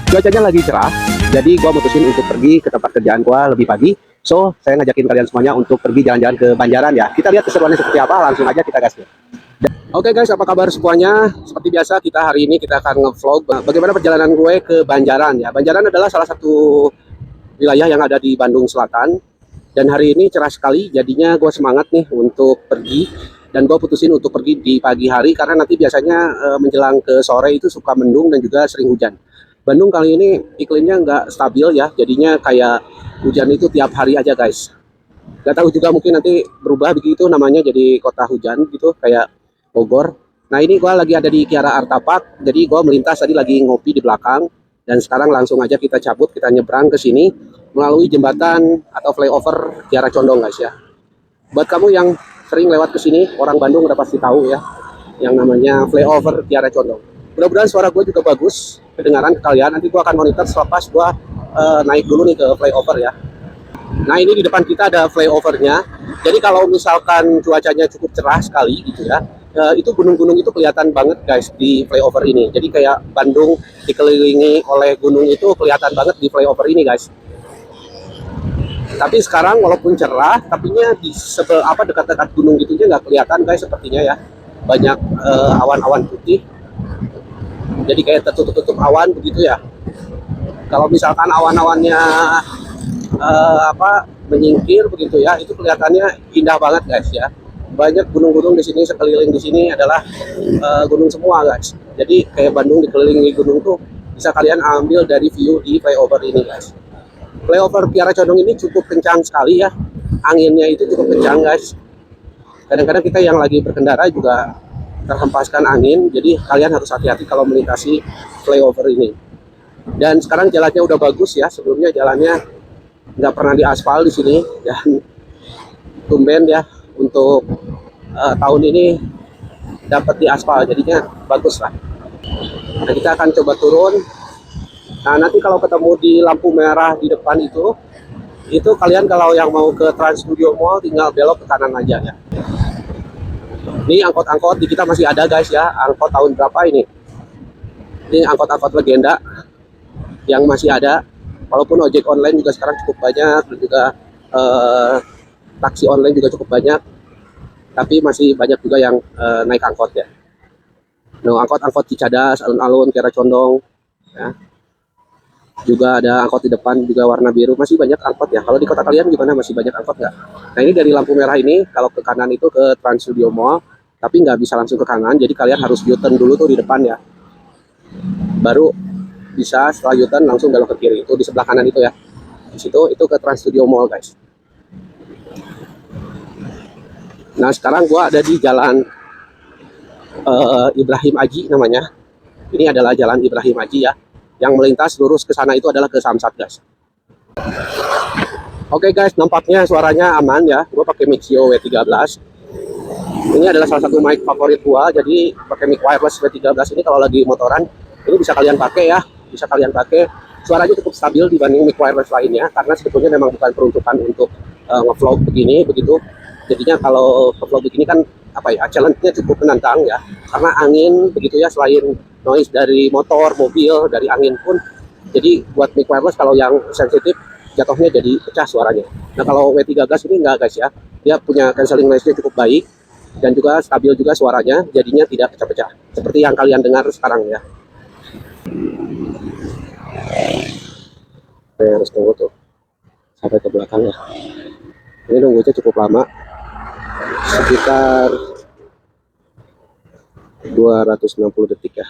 Cuacanya lagi cerah, jadi gue mutusin untuk pergi ke tempat kerjaan gue lebih pagi. So, saya ngajakin kalian semuanya untuk pergi jalan-jalan ke Banjaran ya. Kita lihat keseruannya seperti apa, langsung aja kita gas. Oke guys, apa kabar semuanya? Seperti biasa, kita hari ini kita akan nge-vlog bagaimana perjalanan gue ke Banjaran ya. Banjaran adalah salah satu wilayah yang ada di Bandung Selatan. Dan hari ini cerah sekali, jadinya gue semangat nih untuk pergi. Dan gue putusin untuk pergi di pagi hari karena nanti biasanya menjelang ke sore itu suka mendung dan juga sering hujan. Bandung kali ini iklimnya nggak stabil ya, jadinya kayak hujan itu tiap hari aja guys. Nggak tahu juga mungkin nanti berubah begitu namanya jadi kota hujan gitu kayak Bogor. Nah ini gue lagi ada di Kiara Artapak, jadi gue melintas tadi lagi ngopi di belakang dan sekarang langsung aja kita cabut, kita nyebrang ke sini melalui jembatan atau flyover Kiara Condong guys ya. Buat kamu yang sering lewat ke sini, orang Bandung udah pasti tahu ya, yang namanya flyover Kiara Condong. Mudah-mudahan suara gue juga bagus, kedengaran ke kalian. Nanti gue akan monitor selepas gue naik dulu nih ke flyover ya. Nah ini di depan kita ada flyovernya. Jadi kalau misalkan cuacanya cukup cerah sekali gitu ya, itu gunung-gunung itu kelihatan banget guys di flyover ini. Jadi kayak Bandung dikelilingi oleh gunung itu kelihatan banget di flyover ini guys. Tapi sekarang walaupun cerah, tapinya di dekat-dekat gunung gitunya nggak kelihatan guys sepertinya ya. Banyak awan-awan putih. Jadi kayak tertutup-tutup awan begitu ya. Kalau misalkan awan-awannya menyingkir begitu ya, itu kelihatannya indah banget guys ya. Banyak gunung-gunung di sini, sekeliling di sini adalah gunung semua guys. Jadi kayak Bandung dikelilingi gunung tuh bisa kalian ambil dari view di flyover ini guys. Flyover Kiara Condong ini cukup kencang sekali ya, anginnya itu cukup kencang guys. Kadang-kadang kita yang lagi berkendara juga terhempaskan angin, jadi kalian harus hati-hati kalau melintasi flyover ini. Dan sekarang jalannya udah bagus ya, sebelumnya jalannya nggak pernah diaspal di sini, dan tumben ya untuk tahun ini dapat diaspal, jadinya bagus lah. Nah kita akan coba turun. Nah nanti kalau ketemu di lampu merah di depan itu kalian kalau yang mau ke Trans Studio Mall tinggal belok ke kanan aja ya. Ini angkot-angkot di kita masih ada guys ya, angkot tahun berapa ini? Ini angkot-angkot legenda yang masih ada. Walaupun ojek online juga sekarang cukup banyak dan juga taksi online juga cukup banyak, tapi masih banyak juga yang naik angkot ya. Nah angkot-angkot Cicadas, alun-alun, Kiara Condong ya. Juga ada angkot di depan juga warna biru, masih banyak angkot ya. Kalau di kota kalian gimana, masih banyak angkot nggak? Nah ini dari lampu merah ini kalau ke kanan itu ke Trans Studio Mall, tapi nggak bisa langsung ke kanan, jadi kalian harus U-turn dulu tuh di depan ya, baru bisa setelah U-turn langsung belok ke kiri. Itu di sebelah kanan itu ya, di situ itu ke Trans Studio Mall guys. Nah sekarang gua ada di jalan Ibrahim Aji namanya. Ini adalah jalan Ibrahim Aji ya, yang melintas lurus ke sana itu adalah ke Samsat guys. Oke guys, nampaknya suaranya aman ya. Gue pakai Mixio W13. Ini adalah salah satu mic favorit gua. Jadi pakai mic wireless W13 ini kalau lagi motoran ini bisa kalian pakai ya, bisa kalian pakai. Suaranya cukup stabil dibanding mic wireless lainnya karena sebetulnya memang bukan peruntukan untuk nge-vlog begini begitu. Jadinya kalau vlog begini kan challenge-nya cukup menantang ya. Karena angin begitu ya, selain noise dari motor, mobil, dari angin pun. Jadi buat mic wireless kalau yang sensitif jatuhnya jadi pecah suaranya. Nah kalau W3 gas ini enggak guys ya, dia punya cancelling noise-nya cukup baik dan juga stabil juga suaranya, jadinya tidak pecah-pecah seperti yang kalian dengar sekarang ya. Saya harus tunggu tuh sampai ke belakang ya. Ini nunggunya cukup lama, sekitar 260 detik ya.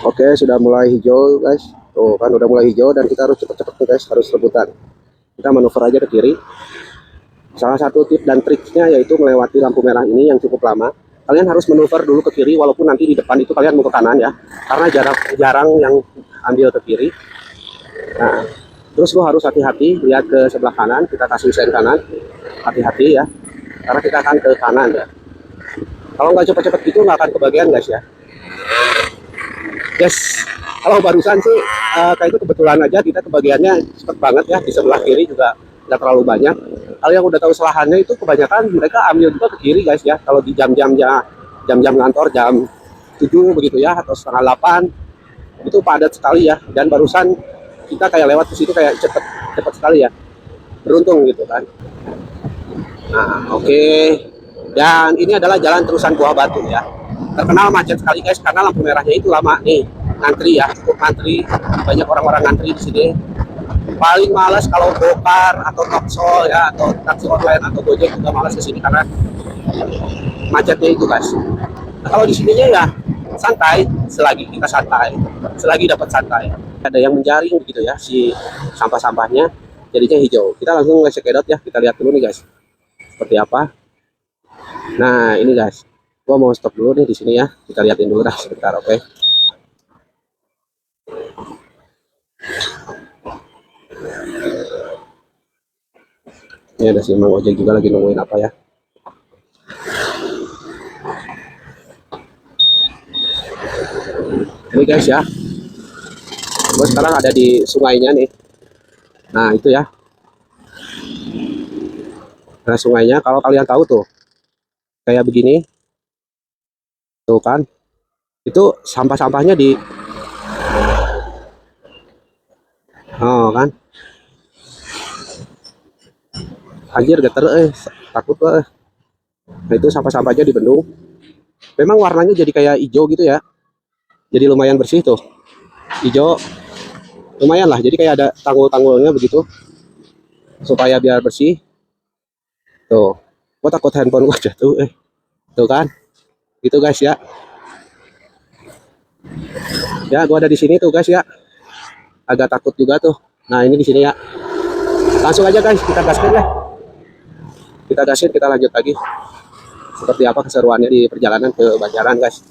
Oke, sudah mulai hijau guys. Tuh kan udah mulai hijau dan kita harus cepet-cepet nih guys, harus rebutan. Kita manuver aja ke kiri. Salah satu tip dan triknya yaitu melewati lampu merah ini yang cukup lama. Kalian harus manuver dulu ke kiri walaupun nanti di depan itu kalian mau ke kanan ya. Karena jarang yang ambil ke kiri. Nah, terus lo harus hati-hati lihat ke sebelah kanan, kita kasih sen kanan. Hati-hati ya. Karena kita akan ke kanan ya. Kalau nggak cepet-cepet gitu nggak akan kebagian guys ya. Yes, Kalau barusan sih kayak itu kebetulan aja kita kebagiannya cepet banget ya, di sebelah kiri juga nggak terlalu banyak. Kalau yang udah tahu selahannya itu kebanyakan mereka ambil juga ke kiri guys ya. Kalau di jam-jam kantor jam 7 begitu ya, atau setengah 8 itu padat sekali ya. Dan barusan kita kayak lewat ke situ kayak cepet cepet sekali ya, beruntung gitu kan. Nah, oke. Dan ini adalah jalan terusan Buah Batu ya. Terkenal macet sekali guys karena lampu merahnya itu lama nih. Ngantri ya, cukup ngantri. Banyak orang-orang ngantri di sini. Paling males kalau Gokar atau Toxol ya, atau taksi online atau Gojek juga males ke sini karena macetnya itu guys. Nah, kalau di sininya ya santai, selagi kita santai, selagi dapat santai. Ada yang menjaring gitu ya si sampah-sampahnya, jadinya hijau. Kita langsung nge edot ya, kita lihat dulu nih guys seperti apa. Nah ini guys, gua mau stop dulu nih di sini ya, kita liatin dulu dah sebentar, oke. Ini ada si Mang Ojek juga lagi nungguin apa ya. Ini guys ya, gue sekarang ada di sungainya nih. Nah itu ya, nah sungainya kalau kalian tahu tuh kayak begini tuh kan, itu sampah-sampahnya di kan anjir geter takut eh. Nah itu sampah-sampahnya dibendung, memang warnanya jadi kayak hijau gitu ya, jadi lumayan bersih tuh, hijau lumayan lah, jadi kayak ada tanggul-tanggulnya begitu supaya biar bersih tuh. Gua takut handphone gua jatuh tuh kan, gitu guys ya. Ya gua ada di sini tuh guys ya, agak takut juga tuh. Nah ini di sini ya, langsung aja guys kita gaskan ya, kita gasin, kita lanjut lagi seperti apa keseruannya di perjalanan ke Banjaran guys.